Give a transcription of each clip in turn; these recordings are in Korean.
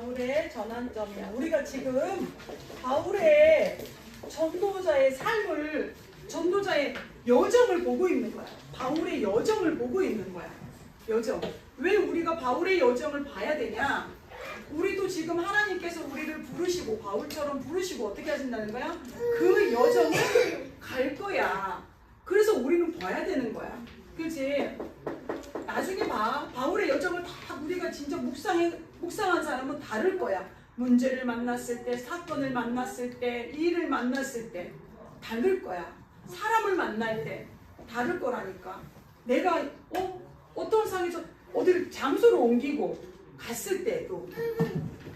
바울의 전환점이야. 우리가 지금 바울의 전도자의 삶을, 전도자의 여정을 보고 있는 거야. 바울의 여정을 보고 있는 거야. 여정. 왜 우리가 바울의 여정을 봐야 되냐? 우리도 지금 하나님께서 우리를 부르시고 바울처럼 부르시고 어떻게 하신다는 거야? 그 여정을 갈 거야. 그래서 우리는 봐야 되는 거야. 그렇지? 나중에 봐. 바울의 여정을 다 우리가 진짜 묵상한 사람은 다를 거야. 문제를 만났을 때, 사건을 만났을 때, 일을 만났을 때 다를 거야. 사람을 만날 때 다를 거라니까. 내가 어떤 상황에서 어디를 장소를 옮기고 갔을 때도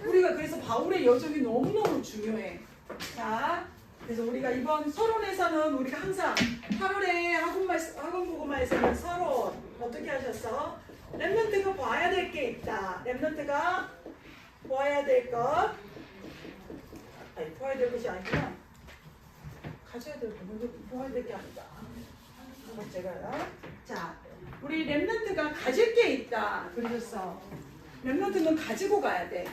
우리가 그래서 바울의 여정이 너무너무 중요해. 자, 그래서 우리가 이번 서론에서는 우리가 항상 8월에 학원 보고마에서는 서론 어떻게 하셨어? 랩런트가 봐야 될 게 있다. 랩런트가 보아야 될 것. 아니, 보아야 될 것이 아니라 가져야 될 것. 먼저 보아야 될 게 아니다. 제가 자, 우리 랩런트가 가질 게 있다. 그러셨어. 랩런트는 가지고 가야 돼.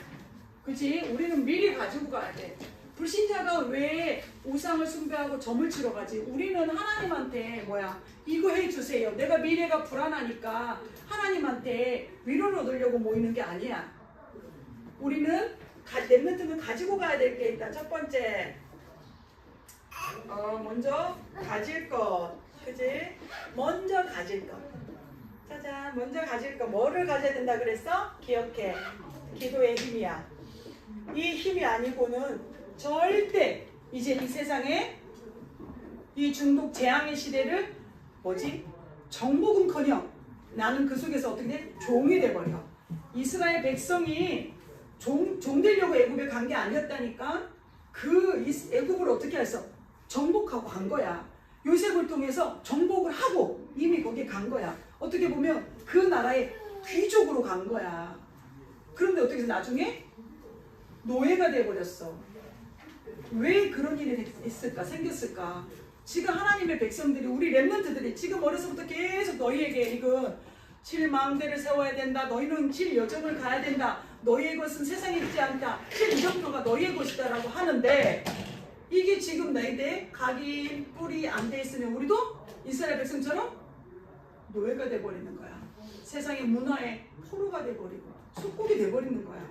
그치? 우리는 미리 가지고 가야 돼. 불신자가 왜 우상을 숭배하고 점을 치러 가지? 우리는 하나님한테 이거 해주세요. 내가 미래가 불안하니까 하나님한테 위로를 얻으려고 모이는 게 아니야. 우리는 랩런트는 가지고 가야 될 게 있다. 첫 번째, 먼저 가질 것. 그치? 먼저 가질 것. 짜잔, 먼저 가질 것. 뭐를 가져야 된다 그랬어? 기억해. 기도의 힘이야. 이 힘이 아니고는 절대 이제 이 세상에 이 중독 재앙의 시대를 정복은커녕 나는 그 속에서 어떻게 돼? 종이 돼버려. 이스라엘 백성이 종 되려고 애굽에 간 게 아니었다니까. 그 애굽을 어떻게 했어? 정복하고 간 거야. 요셉을 통해서 정복을 하고 이미 거기에 간 거야. 어떻게 보면 그 나라의 귀족으로 간 거야. 그런데 어떻게 해서 나중에 노예가 돼버렸어. 왜 그런 일이 생겼을까? 지금 하나님의 백성들이, 우리 랩런트들이 지금 어려서부터 계속 너희에게 이건 7망대를 세워야 된다. 너희는 7여정을 가야 된다. 너희의 것은 세상에 있지 않다. 7이정표가 너희의 것이다 라고 하는데 이게 지금 너희들 각인 뿔이 안 돼 있으면 우리도 이스라엘 백성처럼 노예가 돼버리는 거야. 세상의 문화의 포로가 돼버리고 속국이 돼버리는 거야.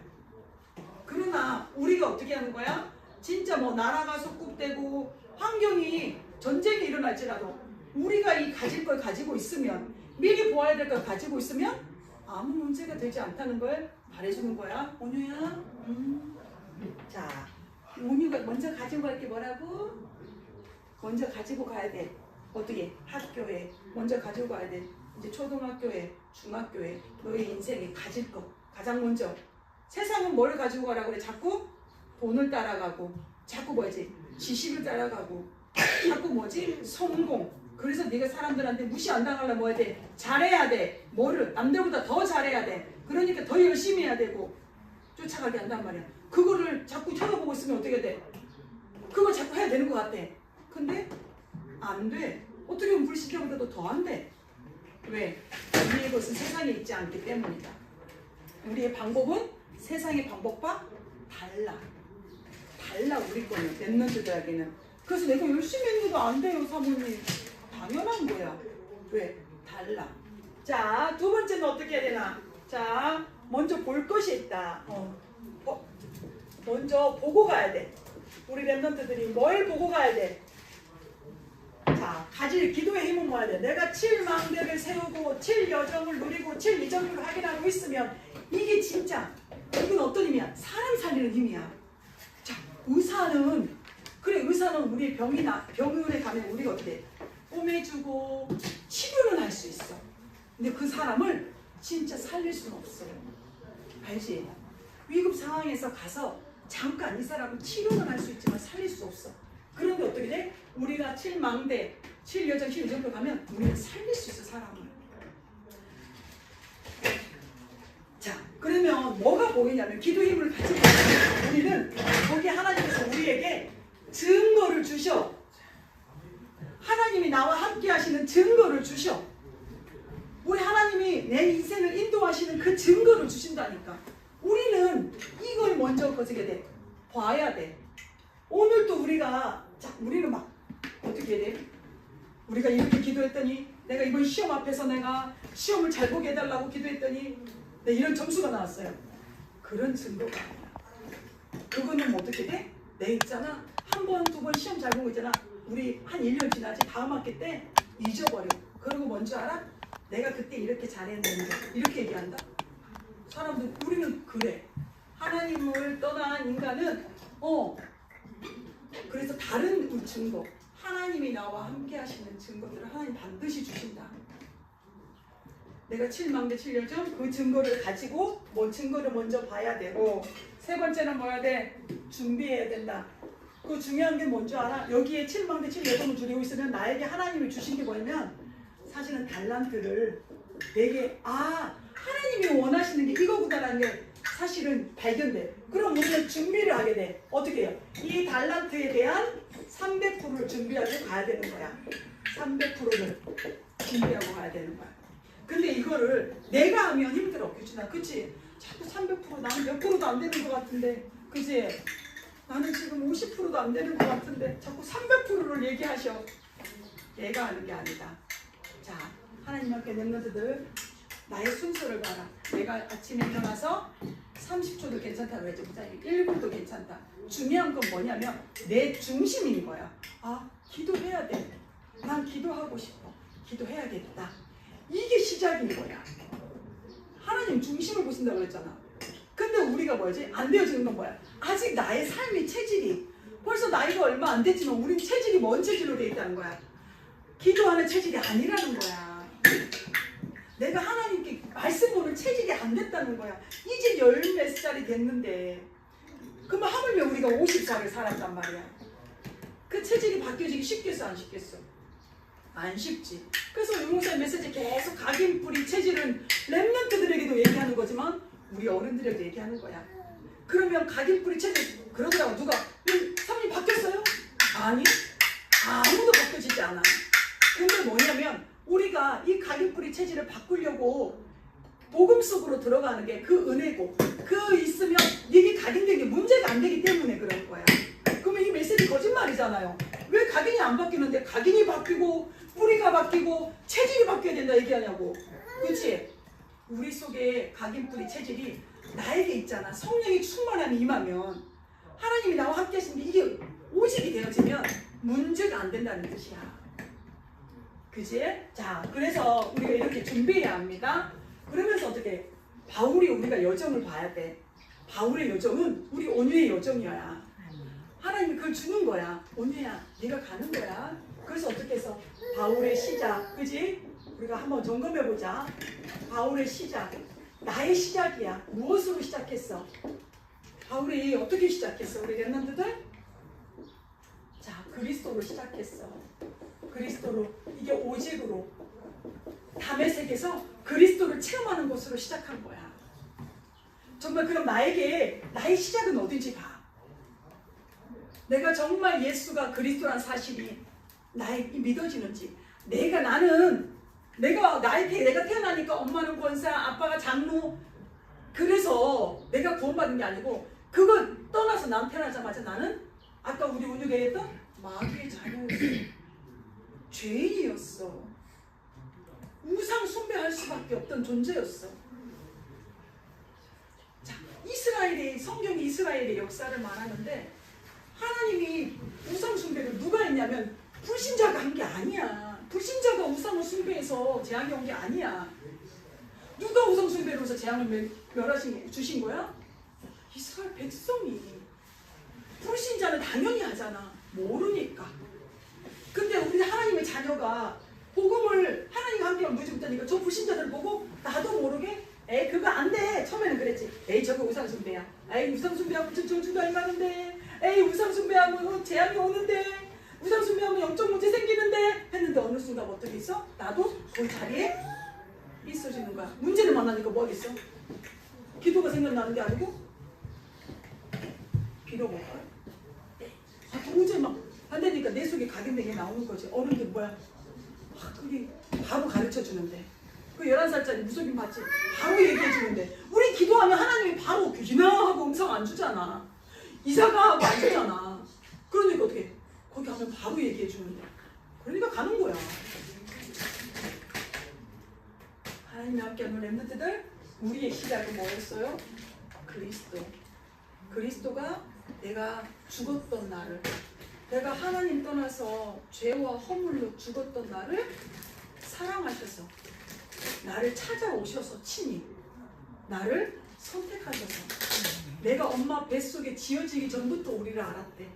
그러나 우리가 어떻게 하는 거야? 진짜 나라가 속국되고 환경이 전쟁이 일어날지라도 우리가 이 가질 걸 가지고 있으면, 미리 보아야 될 걸 가지고 있으면 아무 문제가 되지 않다는 걸 말해주는 거야. 온유야. 자, 온유가 먼저 가지고 갈 게 뭐라고? 먼저 가지고 가야 돼. 어떻게? 학교에 먼저 가지고 가야 돼. 이제 초등학교에, 중학교에 너의 인생에 가질 거 가장 먼저. 세상은 뭘 가지고 가라고 그래? 자꾸 돈을 따라가고, 자꾸 지식을 따라가고, 자꾸 성공. 그래서 네가 사람들한테 무시 안 당하려면 뭐 해야 돼? 잘해야 돼. 뭐를? 남들보다 더 잘해야 돼. 그러니까 더 열심히 해야 되고 쫓아가게 한단 말이야. 그거를 자꾸 쳐다보고 있으면 어떻게 돼? 그걸 자꾸 해야 되는 것 같아. 근데 안 돼. 어떻게 보면 불신자보다도 더 안 돼. 왜? 우리의 것은 세상에 있지 않기 때문이다. 우리의 방법은 세상의 방법과 달라. 우리 거는 랩런트들에게는. 그래서 내가 열심히 했는데도 안 돼요, 사모님. 당연한 거야. 왜? 달라. 자, 두 번째는 어떻게 해야 되나? 자, 먼저 볼 것이 있다. 먼저 보고 가야 돼. 우리 랩런트들이 뭘 보고 가야 돼? 자, 가질 기도의 힘은 뭐야 돼? 내가 7망대를 세우고 7여정을 누리고 7이정표를 확인하고 있으면 이게 진짜, 이건 어떤 힘이야? 사람 살리는 힘이야. 자, 의사는 우리 병원에 가면 우리가 어떻게 돼? 꿰매주고 치료는 할 수 있어. 근데 그 사람을 진짜 살릴 수는 없어요. 알지? 위급 상황에서 가서 잠깐 이 사람은 치료는 할 수 있지만 살릴 수 없어. 그런데 어떻게 돼? 우리가 7망대, 7여정, 7이정표 가면 우리는 살릴 수 있어, 사람을. 자, 그러면 뭐가 보이냐면 기도 힘을 가지고 있으면 우리는 거기 하나님께서 우리에게 증거를 주셔. 하나님이 나와 함께 하시는 증거를 주셔. 우리 하나님이 내 인생을 인도하시는 그 증거를 주신다니까. 우리는 이걸 먼저 거지게 돼. 봐야 돼. 오늘도 우리는 막 어떻게 해야 돼? 우리가 이렇게 기도했더니 내가 이번 시험 앞에서 내가 시험을 잘 보게 해달라고 기도했더니 내 이런 점수가 나왔어요. 그런 증거가 아니야. 그거는 뭐 어떻게 돼? 내 있잖아. 한 번, 두 번 시험 잘 보고 있잖아. 우리 한 1년 지나지 다음 학기 때 잊어버려. 그러고 뭔지 알아? 내가 그때 이렇게 잘했는데 이렇게 얘기한다. 사람들 우리는 그래. 하나님을 떠난 인간은 그래서 다른 증거, 하나님이 나와 함께 하시는 증거들을 하나님 반드시 주신다. 내가 7망대 7열정 그 증거를 가지고 증거를 먼저 봐야 되고, 세 번째는 뭐야 돼? 준비해야 된다. 그 중요한 게 뭔지 알아? 여기에 7망대 7열정을 줄이고 있으면 나에게 하나님이 주신 게 뭐냐면 사실은 달란트를 내게 하나님이 원하시는 게 이거구나라는 게 사실은 발견돼. 그럼 우리는 준비를 하게 돼. 어떻게 해요? 이 달란트에 대한 300%를 준비하고 가야 되는 거야. 300%를 준비하고 가야 되는 거야. 근데 이거를 내가 하면 힘들어. 규진아, 그치? 자꾸 300% 나는 몇 프로도 안 되는 것 같은데, 그치? 나는 지금 50%도 안 되는 것 같은데 자꾸 300%를 얘기하셔. 내가 하는 게 아니다. 자, 하나님 앞에 랩런트들 나의 순서를 봐라. 내가 아침에 일어나서 30초도 괜찮다고 했죠. 1분도 괜찮다. 중요한 건 뭐냐면 내 중심인 거야. 기도해야 돼. 난 기도하고 싶어. 기도해야겠다. 이게 시작인 거야. 하나님 중심을 보신다고 그랬잖아. 근데 우리가 뭐지? 안 되어지는 건 뭐야? 아직 나의 삶의 체질이 벌써 나이가 얼마 안 됐지만 우린 체질이 뭔 체질로 돼 있다는 거야. 기도하는 체질이 아니라는 거야. 내가 하나님께 말씀 보는 체질이 안 됐다는 거야. 이제 열 몇 살이 됐는데 그러면 하물며 우리가 50살을 살았단 말이야. 그 체질이 바뀌어지기 쉽겠어 안 쉽겠어? 안 쉽지. 그래서 유목사의 메시지 계속 각인뿌리 체질은 랩런트들에게도 얘기하는 거지만 우리 어른들에게도 얘기하는 거야. 그러면 각인뿌리 체질 그러더라고. 누가 사모님 바뀌었어요? 아니, 아무도 바뀌어지지 않아. 근데 뭐냐면 우리가 이 각인뿌리 체질을 바꾸려고 복음 속으로 들어가는 게 그 은혜고, 그 있으면 이게 각인된 게 문제가 안 되기 때문에 그런 거야. 그러면 이 메시지 거짓말이잖아요. 왜 각인이 안 바뀌는데 각인이 바뀌고 뿌리가 바뀌고 체질이 바뀌어야 된다 얘기하냐고. 그렇지? 우리 속에 각인 뿌리 체질이 나에게 있잖아. 성령의 충만함이 임하면 하나님이 나와 함께 하시는 게 이게 오직이 되어지면 문제가 안 된다는 뜻이야. 그치? 자, 그래서 우리가 이렇게 준비해야 합니다. 그러면서 어떻게? 바울이 우리가 여정을 봐야 돼. 바울의 여정은 우리 온유의 여정이야. 하나님이 그걸 주는 거야. 온유야, 네가 가는 거야. 그래서 어떻게 해서 바울의 시작, 그지? 우리가 한번 점검해보자. 바울의 시작, 나의 시작이야. 무엇으로 시작했어? 바울이 어떻게 시작했어? 우리 랩런트들? 자, 그리스도로 시작했어. 그리스도로, 이게 오직으로 다메섹에서 그리스도를 체험하는 것으로 시작한 거야. 정말 그럼 나에게 나의 시작은 어딘지 봐. 내가 정말 예수가 그리스도란 사실이 나에게 믿어지는지. 내가 태어나니까 엄마는 권사, 아빠가 장로, 그래서 내가 구원받은 게 아니고 그거 떠나서 난 태어나자마자 나는 아까 우리 운유가 했던 마귀의 자녀였어. 죄인이었어. 우상 숭배할 수밖에 없던 존재였어. 자, 성경이 이스라엘의 역사를 말하는데 하나님이 우상 숭배를 누가 했냐면 불신자가 한 게 아니야. 불신자가 우상을 숭배해서 재앙이 온 게 아니야. 누가 우상 숭배로 해서 재앙을 주신 거야? 이스라엘 백성이. 불신자는 당연히 하잖아. 모르니까. 근데 우리 하나님의 자녀가 복음을 하나님과 함께하면 무지 못하니까 저 불신자들 보고 나도 모르게 그거 안 돼. 처음에는 그랬지. 저거 우상 숭배야. 우상 숭배하고 저주가 임하는데, 우상 숭배하고 재앙이 오는데, 우상 숭배하면 영적 문제 생기는데 했는데 어느 순간 어떻게 있어? 나도 그 자리에 있어지는 거야. 문제를 만나니까 뭐 하겠어? 기도가 생각나는 게 아니고 빌어볼까? 도저히 막 안 되니까 내 속에 각인된 게 나오는 거지. 어른들 뭐야? 그게 바로 가르쳐 주는데. 그 11살짜리 무속인 봤지? 바로 얘기해 주는데. 우리 기도하면 하나님이 바로 규진아 하고 음성 안 주잖아. 이사가 하고 안 주잖아. 그러니까 어떻게 거기 가면 바로 얘기해 주는 거야. 그러니까 가는 거야. 하나님의 함께하는 렘넌트들, 우리의 시작은 뭐였어요? 그리스도. 그리스도가 내가 죽었던 나를, 내가 하나님 떠나서 죄와 허물로 죽었던 나를 사랑하셔서 나를 찾아오셔서 친히 나를 선택하셔서 내가 엄마 뱃속에 지어지기 전부터 우리를 알았대.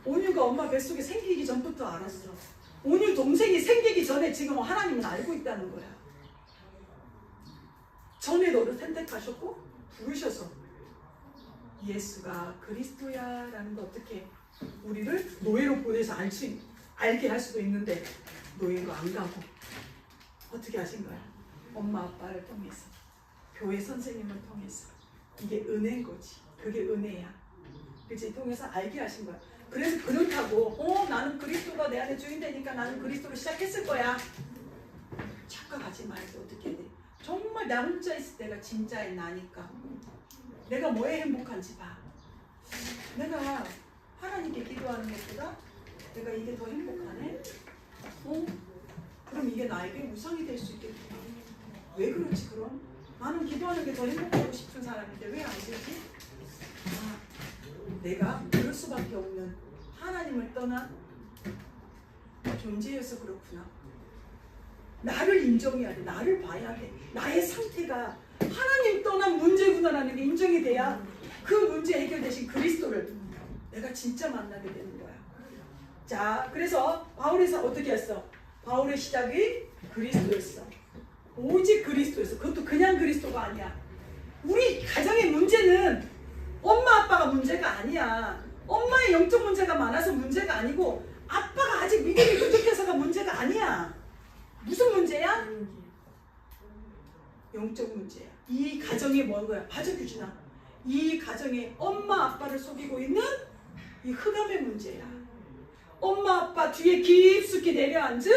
온유가 엄마 뱃속에 생기기 전부터 알았어. 온유 동생이 생기기 전에 지금 하나님은 알고 있다는 거야. 전에 너를 선택하셨고 부르셔서 예수가 그리스도야 라는 거 어떻게 우리를 노예로 보내서 알게 할 수도 있는데 노예로 안 가고 어떻게 하신 거야? 엄마 아빠를 통해서, 교회 선생님을 통해서. 이게 은혜인 거지. 그게 은혜야. 그치? 통해서 알게 하신 거야. 그래서 그렇다고 나는 그리스도가 내 안에 주인 되니까 나는 그리스도로 시작했을 거야. 착각하지 말고 어떻게 돼? 정말 나 혼자 있을 때가 진짜의 나니까. 내가 뭐에 행복한지 봐. 내가 하나님께 기도하는 것보다 내가 이게 더 행복하네? 그럼 이게 나에게 우상이 될 수 있겠구나. 왜 그렇지 그럼? 나는 기도하는 게 더 행복하고 싶은 사람인데 왜 안 되지? 내가 그럴 수밖에 없는 하나님을 떠난 존재여서 그렇구나. 나를 인정해야 돼. 나를 봐야 돼. 나의 상태가 하나님 떠난 문제구나라는 게 인정이 돼야 그 문제 해결 대신 그리스도를 내가 진짜 만나게 되는 거야. 자, 그래서 바울에서 어떻게 했어? 바울의 시작이 그리스도였어. 오직 그리스도였어. 그것도 그냥 그리스도가 아니야. 우리 가정의 문제는 엄마 아빠가 문제가 아니야. 엄마의 영적 문제가 많아서 문제가 아니고 아빠가 아직 믿음이 부족해서가 문제가 아니야. 무슨 문제야? 영적 문제야. 이 가정이 뭔 거야? 맞아 규진아. 이 가정에 엄마 아빠를 속이고 있는 이 흑암의 문제야. 엄마 아빠 뒤에 깊숙이 내려앉은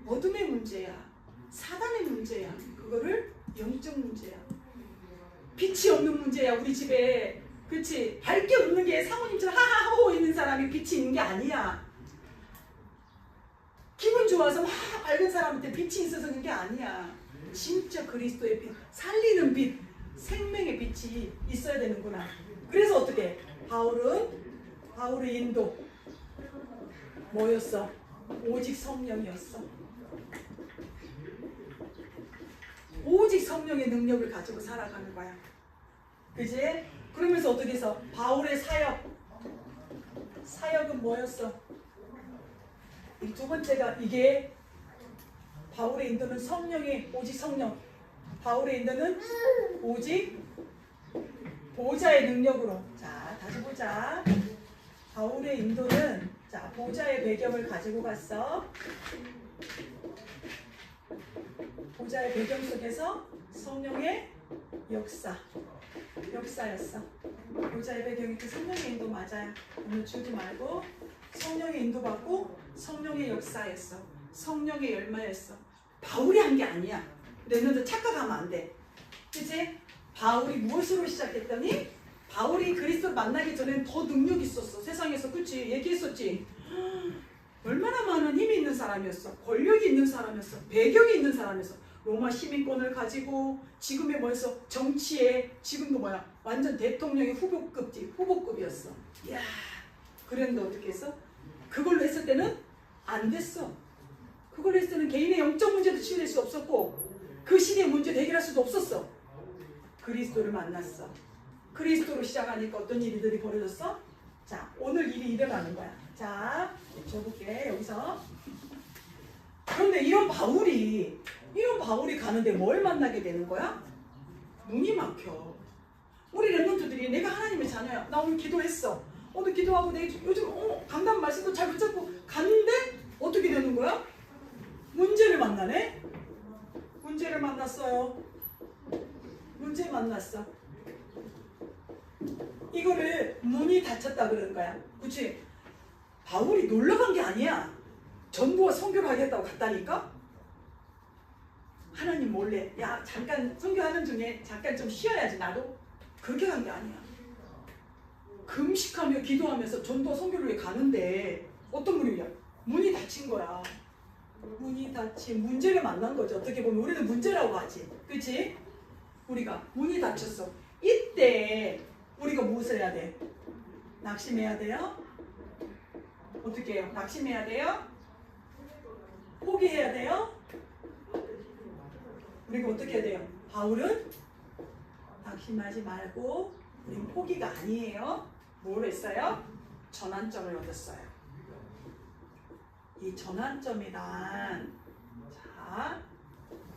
어둠의 문제야. 사단의 문제야. 그거를 영적 문제야. 빛이 없는 문제야 우리 집에. 그렇지? 밝게 웃는 게 사모님처럼 하하호 있는 사람이 빛이 있는 게 아니야. 기분 좋아서 막 밝은 사람한테 빛이 있어서 그런 게 아니야. 진짜 그리스도의 빛, 살리는 빛, 생명의 빛이 있어야 되는구나. 그래서 어떻게? 바울의 인도 뭐였어? 오직 성령이었어. 오직 성령의 능력을 가지고 살아가는 거야. 그지? 그러면서 어떻게 해서 바울의 사역은 뭐였어? 이 두 번째가 이게 바울의 인도는 성령의 오직 성령. 바울의 인도는 오직 보좌의 능력으로. 자, 다시 보자. 바울의 인도는 자, 보좌의 배경을 가지고 갔어. 보좌의 배경 속에서 성령의 역사였어. 보좌의 배경이 그 성령의 인도 맞아요. 오늘 주지 말고 성령의 인도받고 성령의 역사였어. 성령의 열매였어. 바울이 한 게 아니야. 너희들 착각하면 안 돼. 그치? 바울이 무엇으로 시작했더니 바울이 그리스도를 만나기 전엔 더 능력이 있었어. 세상에서. 그치? 얘기했었지? 얼마나 많은 힘이 있는 사람이었어. 권력이 있는 사람이었어. 배경이 있는 사람이었어. 로마 시민권을 가지고 지금의 뭐였어? 정치에 지금도 뭐야? 완전 대통령의 후보급이었어. 이야, 그랬는데 어떻게 했어? 그걸로 했을 때는 안 됐어. 그걸로 했을 때는 개인의 영적 문제도 치유될 수 없었고 그 시대의 문제도 해결할 수도 없었어. 그리스도를 만났어. 그리스도로 시작하니까 어떤 일들이 벌어졌어? 자, 오늘 일이 일어나는 거야. 자, 줘볼게 여기서. 그런데 이런 바울이 가는데 뭘 만나게 되는 거야? 눈이 막혀. 우리 렘넌트들이 내가 하나님의 자녀야. 나 오늘 기도했어. 오늘 기도하고 내가 요즘 강단 말씀도 잘 붙잡고 갔는데 어떻게 되는 거야? 문제를 만나네? 문제를 만났어요. 문제 만났어. 이거를 문이 닫혔다 그러는 거야. 그치? 바울이 놀러 간 게 아니야. 전도와 선교를 하겠다고 갔다니까? 하나님 몰래 야 잠깐 선교하는 중에 잠깐 좀 쉬어야지 나도 그렇게 간 게 아니야. 금식하며 기도하면서 전도 선교를 왜 가는데 어떤 문이냐? 문이 닫힌 거야. 문이 닫힌 문제를 만난 거죠. 어떻게 보면 우리는 문제라고 하지. 그치? 우리가 문이 닫혔어. 이때 우리가 무엇을 해야 돼? 낙심해야 돼요? 어떻게 해요? 낙심해야 돼요? 포기해야 돼요? 우리가 어떻게 해야 돼요? 바울은 낙심하지 말고 우리는 포기가 아니에요. 뭘 했어요? 전환점을 얻었어요. 이 전환점이란 자,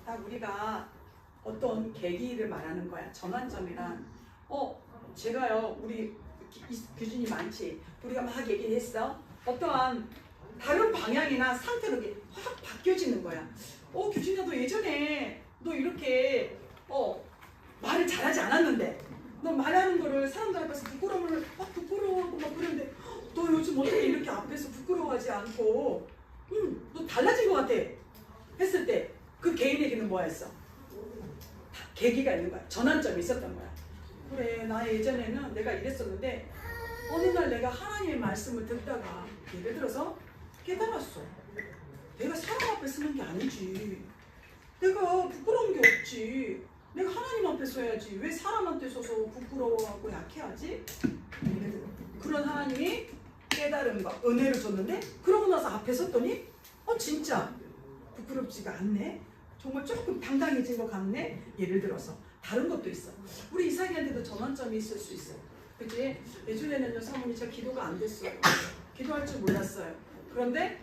딱 우리가 어떤 계기를 말하는 거야. 전환점이란 제가요 우리 교준이 많지. 우리가 막 얘기했어. 어떠한 다른 방향이나 상태로 확 바뀌어지는 거야. 규진아 너 예전에 너 이렇게 말을 잘하지 않았는데 너 말하는 거를 사람들 앞에서 부끄러워하고 막 그러는데 너 요즘 어떻게 이렇게 앞에서 부끄러워하지 않고 너 달라진 것 같아 했을 때 그 개인에게는 뭐였어? 계기가 있는 거야. 전환점이 있었던 거야. 그래 나 예전에는 내가 이랬었는데 어느 날 내가 하나님의 말씀을 듣다가 예를 들어서 깨달았어. 내가 사람 앞에 서는 게 아니지. 내가 부끄러운 게 없지. 내가 하나님 앞에 서야지. 왜 사람한테 서서 부끄러워하고 약해하지? 그런 하나님이 깨달음과 은혜를 줬는데 그러고 나서 앞에 섰더니 진짜 부끄럽지가 않네. 정말 조금 당당해진 것 같네. 예를 들어서 다른 것도 있어. 우리 이삭이한테도 전환점이 있을 수 있어요. 그치? 예전에는요 사모님 제가 기도가 안 됐어요. 기도할 줄 몰랐어요. 그런데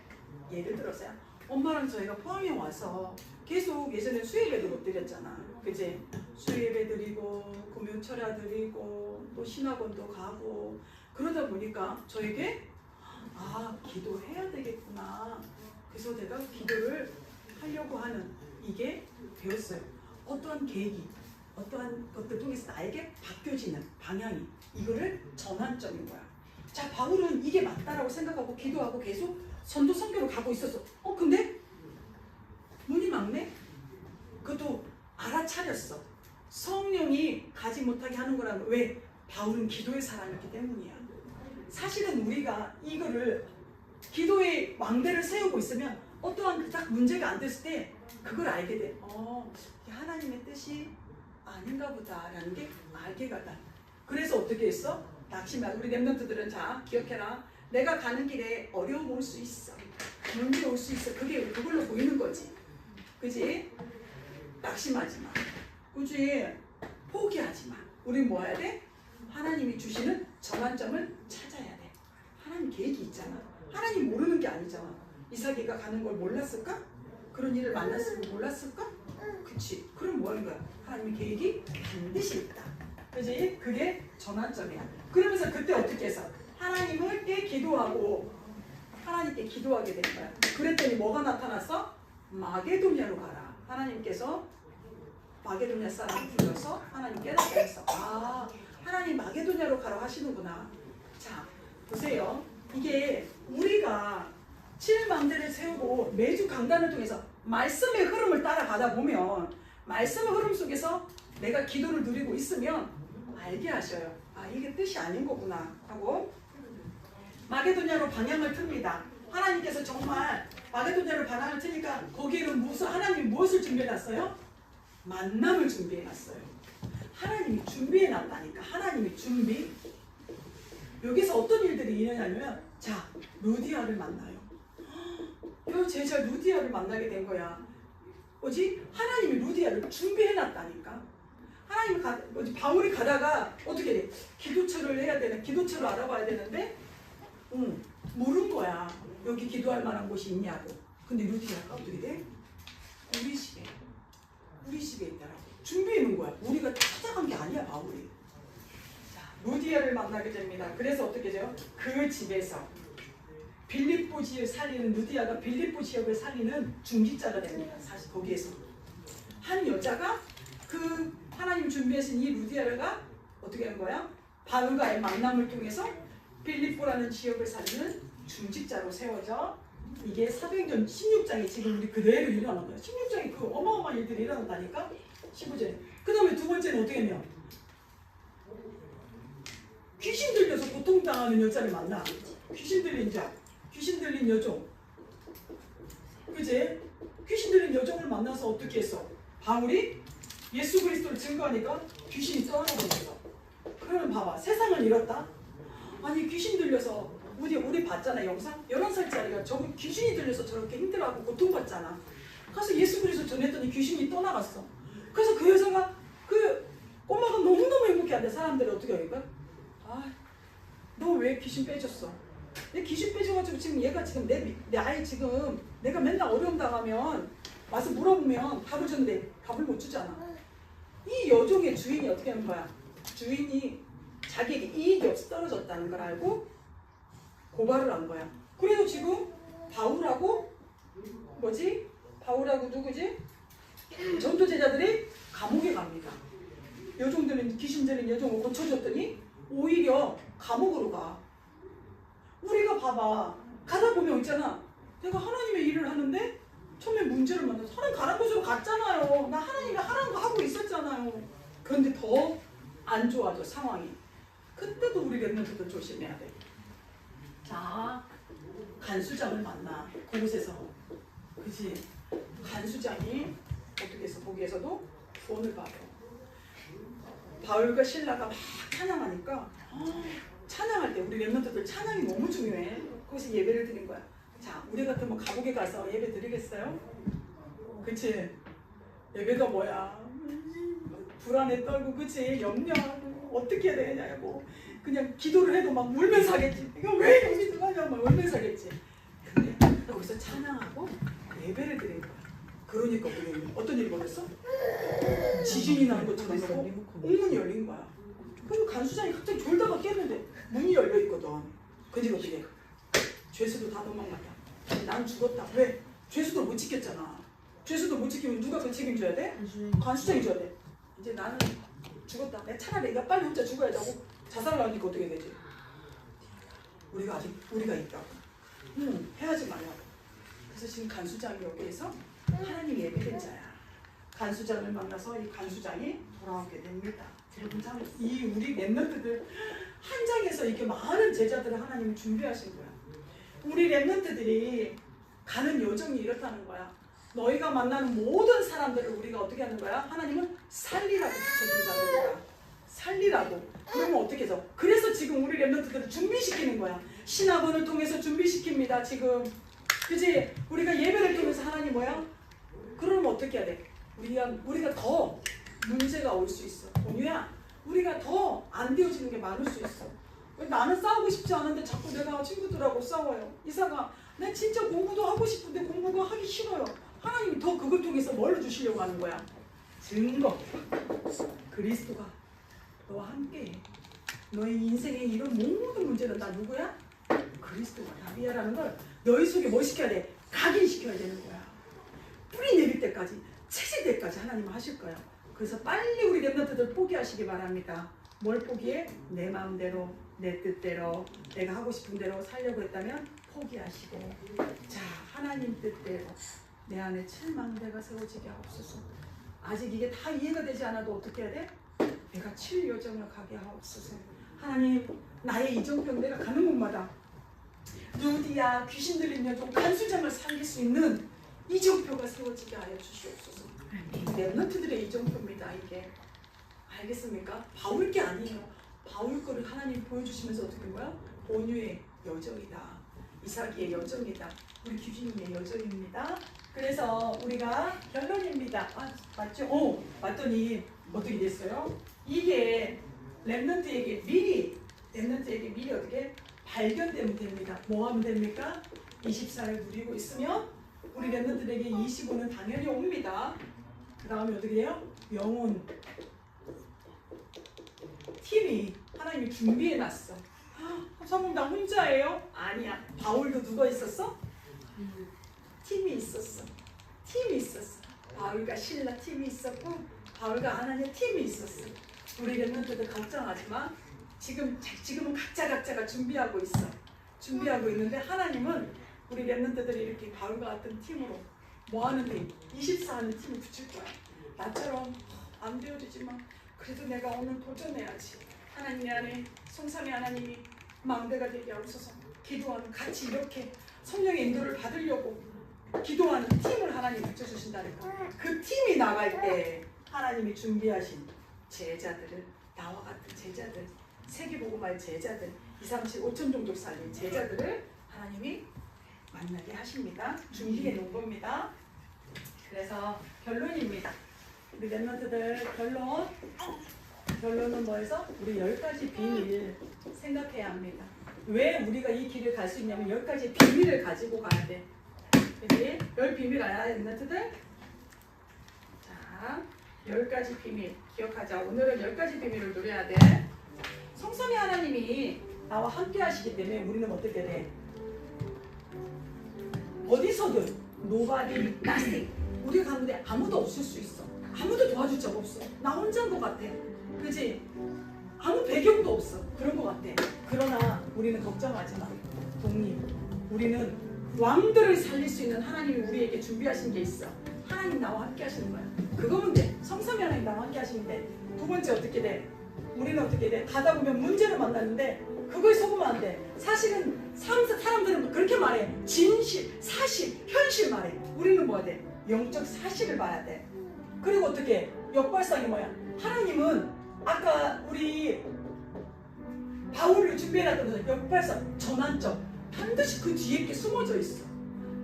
예를 들어서요. 엄마랑 저희가 포항에 와서 계속 예전에 수예배도 못 드렸잖아. 그치? 수예배 드리고 금요철야 드리고 또 신학원도 가고 그러다 보니까 저에게 기도해야 되겠구나. 그래서 내가 기도를 하려고 하는 이게 배웠어요. 어떠한 계기, 어떠한 것들 통해서 나에게 바뀌어지는 방향이 이거를 전환점인 거야. 자, 바울은 이게 맞다라고 생각하고 기도하고 계속 선도 선교로 가고 있었어. 근데 문이 막네? 그것도 알아차렸어. 성령이 가지 못하게 하는 거라는 왜? 바울은 기도의 사람이기 때문이야. 사실은 우리가 이거를 기도의 왕대를 세우고 있으면 어떠한 딱 문제가 안 됐을 때 그걸 알게 돼. 하나님의 뜻이 아닌가 보다라는 게 알게 가다. 그래서 어떻게 했어? 낙심하고 우리 랩런트들은 자 기억해라. 내가 가는 길에 어려움 올 수 있어. 문제 올 수 있어. 그걸로 보이는 거지. 그지? 낙심하지 마. 그지? 포기하지 마. 우리 뭐 해야 돼? 하나님이 주시는 전환점을 찾아야 돼. 하나님 계획이 있잖아. 하나님 모르는 게 아니잖아. 이삭이가 가는 걸 몰랐을까? 그런 일을 만났으면 몰랐을까? 그치. 그럼 뭐 하는 거야? 하나님의 계획이 반드시 있다. 그지? 그게 전환점이야. 그러면서 그때 어떻게 해서? 하나님께 기도하고 하나님께 기도하게 된 거야. 그랬더니 뭐가 나타났어? 마게도냐로 가라. 하나님께서 마게도냐 사람을 불러서 하나님 깨닫게 했어. 하나님 마게도냐로 가라 하시는구나. 자, 보세요. 이게 우리가 7망대를 세우고 매주 강단을 통해서 말씀의 흐름을 따라가다 보면 말씀의 흐름 속에서 내가 기도를 누리고 있으면 알게 하셔요. 이게 뜻이 아닌 거구나 하고 마게도냐로 방향을 틉니다. 하나님께서 정말 마게도냐로 방향을 트니까 거기에는 하나님이 무엇을 준비해놨어요? 만남을 준비해놨어요. 하나님이 준비해놨다니까. 하나님이 준비. 여기서 어떤 일들이 일어나냐면 자, 루디아를 만나요. 제자 루디아를 만나게 된 거야. 뭐지? 하나님이 루디아를 준비해놨다니까. 바울이 가다가 어떻게 돼? 기도처를 해야 되나? 기도처를 알아봐야 되는데 모른 거야. 여기 기도할 만한 곳이 있냐고. 근데 루디아가 어떻게 돼? 우리 집에 있더라고. 준비해놓은 거야. 우리가 찾아간 게 아니야, 바울이. 자, 루디아를 만나게 됩니다. 그래서 어떻게 돼요? 그 집에서 빌립보 지역을 살리는 루디아가 빌립보 지역을 살리는 중직자가 됩니다. 사실 거기에서 한 여자가 그 하나님 준비하신 이 루디아가 어떻게 한 거야? 바울과의 만남을 통해서 빌립보라는 지역을 살리는 중직자로 세워져 이게 사도행전 16장에 지금 우리 그대로 일어난 거야. 16장에 그 어마어마한 일들이 일어난다니까. 15절에. 그 다음에 두 번째는 어떻게 했냐? 귀신 들려서 고통당하는 여자를 만나. 귀신 들린 자, 귀신 들린 여종. 그지? 귀신 들린 여종을 만나서 어떻게 했어? 바울이 예수 그리스도를 증거하니까 귀신이 떠나버렸어. 그러면 봐봐. 세상을 잃었다? 아니 귀신 들려서 우리 봤잖아 영상? 11살짜리가 저거 귀신이 들려서 저렇게 힘들어하고 고통받잖아. 가서 예수 그리스도 전했더니 귀신이 떠나갔어. 그래서 그 여자가 그 꼬마가 너무너무 행복해한대. 사람들이 어떻게 하니까? 아, 너 왜 귀신 빼줬어? 내 귀신 빼줘가지고 지금 얘가 지금 내 아이 지금 내가 맨날 어려움 당하면 와서 물어보면 밥을 주는데 밥을 못 주잖아. 이 여종의 주인이 어떻게 하는 거야? 주인이 자기에게 이익이 없어 떨어졌다는 걸 알고 고발을 한 거야. 그래서 지금 바울하고 바울하고 누구지? 전도 제자들이 감옥에 갑니다. 여종들은 귀신 들린 여종을 고쳐줬더니 오히려 감옥으로 가. 우리가 봐봐. 가다 보면 있잖아. 내가 하나님의 일을 하는데 처음에 문제를 만나서 하나님 가란 곳으로 갔잖아요. 나 하나님이 하라는 거 하고 있었잖아요. 그런데 더 안 좋아져 상황이. 그때도 우리 랩런트도 조심해야 돼. 자, 간수장을 만나. 그곳에서. 그치? 간수장이 어떻게 해서 거기에서도 구원을 받아. 바울과 신라가 막 찬양하니까 찬양할 때 우리 랩런트들 찬양이 너무 중요해. 거기서 예배를 드린 거야. 자, 우리 같으면 감옥에 가서 예배 드리겠어요? 그치? 예배가 뭐야? 불안에 떨고, 그치? 염려하고, 어떻게 해야 되냐고. 그냥 기도를 해도 막 울면서 하겠지. 이거 왜 여기 들어가냐? 막 울면서 하겠지. 근데 여기서 찬양하고 예배를 드린 거야. 그러니까 우리 어떤 일이 벌었어? 지진이 나는 것처럼 옥문이 열린 거야. 그리고 간수장이 갑자기 졸다가 깼는데 문이 열려 있거든. 근데 어떻게 해? 죄수도 다 도망갔다. 난 죽었다. 왜? 죄수도 못 지켰잖아. 죄수도 못 지키면 누가 그 책임져야 돼? 간수장이 져야 돼. 이제 나는 죽었다. 내가 차라리 내가 빨리 혼자 죽어야지 하고 자살을 하니까 어떻게 되지? 우리가 있다고. 해하지 말라고. 그래서 지금 간수장이 여기에서 하나님 예배된 자야. 간수장을 만나서 이 간수장이 돌아오게 됩니다. 이 우리 랩런트들 한장에서 이렇게 많은 제자들을 하나님이 준비하신 거야. 우리 랩런트들이 가는 여정이 이렇다는 거야. 너희가 만나는 모든 사람들을 우리가 어떻게 하는 거야? 하나님은 살리라고 부르는 자들이야. 살리라고. 그러면 어떻게 해서? 그래서 지금 우리 랩런트들을 준비시키는 거야. 신학원을 통해서 준비시킵니다. 지금. 그치? 우리가 예배를 통해서 하나님 뭐야? 그러면 어떻게 해야 돼? 우리가 더 문제가 올 수 있어. 온유야, 우리가 더 안 되어지는 게 많을 수 있어. 나는 싸우고 싶지 않은데 자꾸 내가 친구들하고 싸워요. 이사가 난 진짜 공부도 하고 싶은데 공부가 하기 싫어요. 하나님이 더 그걸 통해서 뭘 주시려고 하는 거야? 증거. 그리스도가 너와 함께해. 너의 인생의 이런 모든 문제는 다 누구야? 그리스도가 답이야라는 걸 너희 속에 뭐 시켜야 돼? 각인시켜야 되는 거야. 뿌리 내릴 때까지, 채질 때까지 하나님은 하실 거예요. 그래서 빨리 우리 랩런트들 포기하시기 바랍니다. 뭘 포기해? 내 마음대로, 내 뜻대로, 내가 하고 싶은 대로 살려고 했다면 포기하시고, 자, 하나님 뜻대로 내 안에 칠망대가 세워지게 하옵소서. 아직 이게 다 이해가 되지 않아도 어떻게 해야 돼? 내가 칠 여정을 가게 하옵소서. 하나님, 나의 이정병 내가 가는 곳마다 루디야, 귀신 들린 여종, 간수장을 살릴 수 있는 이정표가 세워지게 하여 주시옵소서. 랩런트들의 이정표입니다. 이게 알겠습니까? 바울 게 아니에요. 바울 거를 하나님 보여주시면서 어떻게 된 거야? 온유의 여정이다. 이삭의 여정이다. 우리 규진님의 여정입니다. 그래서 우리가 결론입니다. 아, 맞죠? 맞더니 어떻게 됐어요? 이게 랩런트에게 미리 어떻게 발견되면 됩니다. 뭐 하면 됩니까? 24를 누리고 있으면 우리 랩런트들에게 25는 당연히 옵니다. 그 다음에 어떻게 돼요? 영혼 팀이 하나님이 준비해놨어. 사모님 나 혼자예요? 아니야. 바울도 누가 있었어? 팀이 있었어. 바울과 신라 팀이 있었고 바울과 아나니아 팀이 있었어. 우리 랩런트들 걱정하지 마. 지금은 각자가 준비하고 있어. 준비하고 있는데 하나님은 우리 랩런트들이 이렇게 바울과 같은 팀으로 뭐 하는 팀? 24하는 팀을 붙일 거야. 나처럼 안 되어지지만 그래도 내가 오늘 도전해야지. 하나님 안에 성삼위 하나님이 망대가 되게 하옵소서. 기도하는 같이 이렇게 성령의 인도를 받으려고 기도하는 팀을 하나님 붙여주신다니까. 그 팀이 나갈 때 하나님이 준비하신 제자들을, 나와 같은 제자들, 세계복음화의 제자들, 2, 3, 7, 5천 종족 살린 제자들을 하나님이 만나게 하십니다. 준비해 놓은 겁니다. 그래서 결론입니다. 우리 랩런트들 결론은 뭐해서 우리 10가지 비밀 생각해야 합니다. 왜 우리가 이 길을 갈 수 있냐면 10가지 비밀을 가지고 가야 돼. 그치? 10비밀 알아야 랩런트들? 자, 10가지 비밀 기억하자. 오늘은 10가지 비밀을 누려야 돼. 성삼위 하나님이 나와 함께 하시기 때문에 우리는 어떻게 돼? 어디서든 nobody, nothing. 우리 가운데 아무도 없을 수 있어. 아무도 도와줄 적 없어. 나 혼자인 것 같아. 그치? 아무 배경도 없어. 그런 것 같아. 그러나 우리는 걱정하지 마. 독립. 우리는 왕들을 살릴 수 있는 하나님이 우리에게 준비하신 게 있어. 하나님 나와 함께 하시는 거야. 그거면 돼. 성삼위 하나님 나와 함께 하시면 돼. 두 번째 어떻게 돼? 우리는 어떻게 돼? 가다 보면 문제를 만났는데 그거에 속으면 안 돼. 사실은 사람들은 그렇게 말해. 진실, 사실, 현실 말해. 우리는 뭐야 돼? 영적 사실을 봐야 돼. 그리고 어떻게? 역발상이 뭐야? 하나님은 아까 우리 바울을 준비해놨던 역발상, 전환점 반드시 그 뒤에 게 숨어져 있어.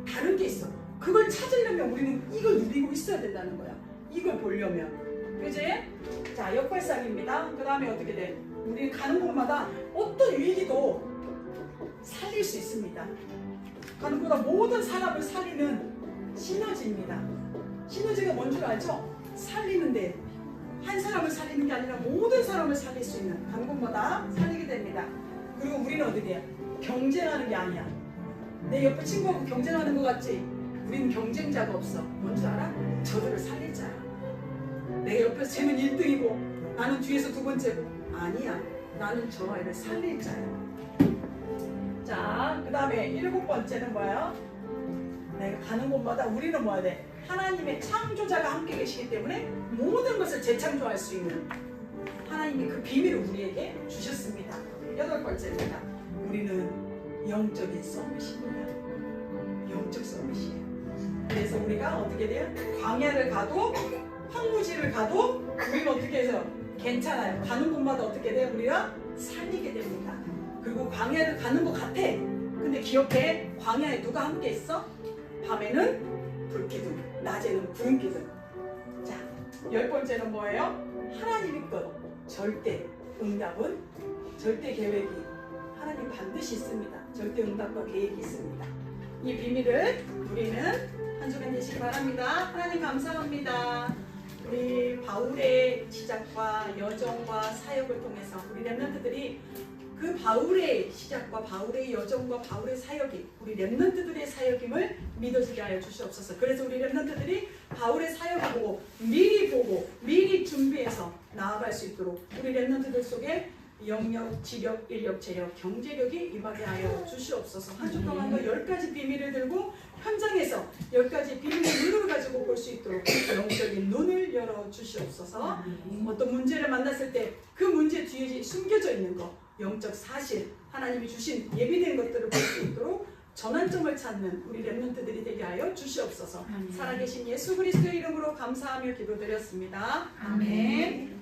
다른 게 있어. 그걸 찾으려면 우리는 이걸 누리고 있어야 된다는 거야. 이걸 보려면. 그지? 자, 역발상입니다. 그 다음에 어떻게 돼? 우리 가는 곳마다 어떤 위기도 살릴 수 있습니다. 가는 곳마다 모든 사람을 살리는 시너지입니다. 시너지가 뭔 줄 알죠? 살리는데 한 사람을 살리는 게 아니라 모든 사람을 살릴 수 있는 가는 곳마다 살리게 됩니다. 그리고 우리는 어떻게 해요? 경쟁하는 게 아니야. 내 옆에 친구하고 경쟁하는 것 같지? 우리는 경쟁자가 없어. 뭔지 알아? 저들을 살릴 자야. 내 옆에서 쟤는 1등이고 나는 뒤에서 두 번째고. 아니야. 나는 저 아이를 살릴 자야. 자, 그 다음에 7번째는 뭐예요? 내가 가는 곳마다 우리는 뭐야 돼? 하나님의 창조자가 함께 계시기 때문에 모든 것을 재창조할 수 있는 하나님이 그 비밀을 우리에게 주셨습니다. 8번째입니다. 우리는 영적인 서밋입니다. 영적 서밋이에요. 그래서 우리가 어떻게 돼요? 광야를 가도 황무지를 가도 우리는 어떻게 해서 괜찮아요. 가는 곳마다 어떻게 돼요? 우리가 살리게 됩니다. 그리고 광야를 가는 것 같아. 근데 기억해. 광야에 누가 함께 있어? 밤에는 불기둥, 낮에는 구름기둥. 자, 10번째는 뭐예요? 하나님의 것. 절대 응답은, 절대 계획이 하나님 반드시 있습니다. 절대 응답과 계획이 있습니다. 이 비밀을 누리는 한 주간 되시기 바랍니다. 하나님 감사합니다. 우리 바울의 시작과 여정과 사역을 통해서 우리 랩런트들이 그 바울의 시작과 바울의 여정과 바울의 사역이 우리 랩런트들의 사역임을 믿어지게 하여 주시옵소서. 그래서 우리 랩런트들이 바울의 사역을 보고 미리 준비해서 나아갈 수 있도록 우리 랩런트들 속에 영역, 지력, 인력, 재력, 경제력이 임하게 하여 주시옵소서. 한 주 동안도 10가지 비밀을 들고 현장에서 10가지 비밀의 눈을 가지고 볼 수 있도록 영적인 눈을 열어 주시옵소서. 어떤 문제를 만났을 때 그 문제 뒤에 숨겨져 있는 거, 영적 사실, 하나님이 주신 예비된 것들을 볼 수 있도록 전환점을 찾는 우리 랩런트들이 되게 하여 주시옵소서. 살아계신 예수 그리스도의 이름으로 감사하며 기도드렸습니다. 아멘.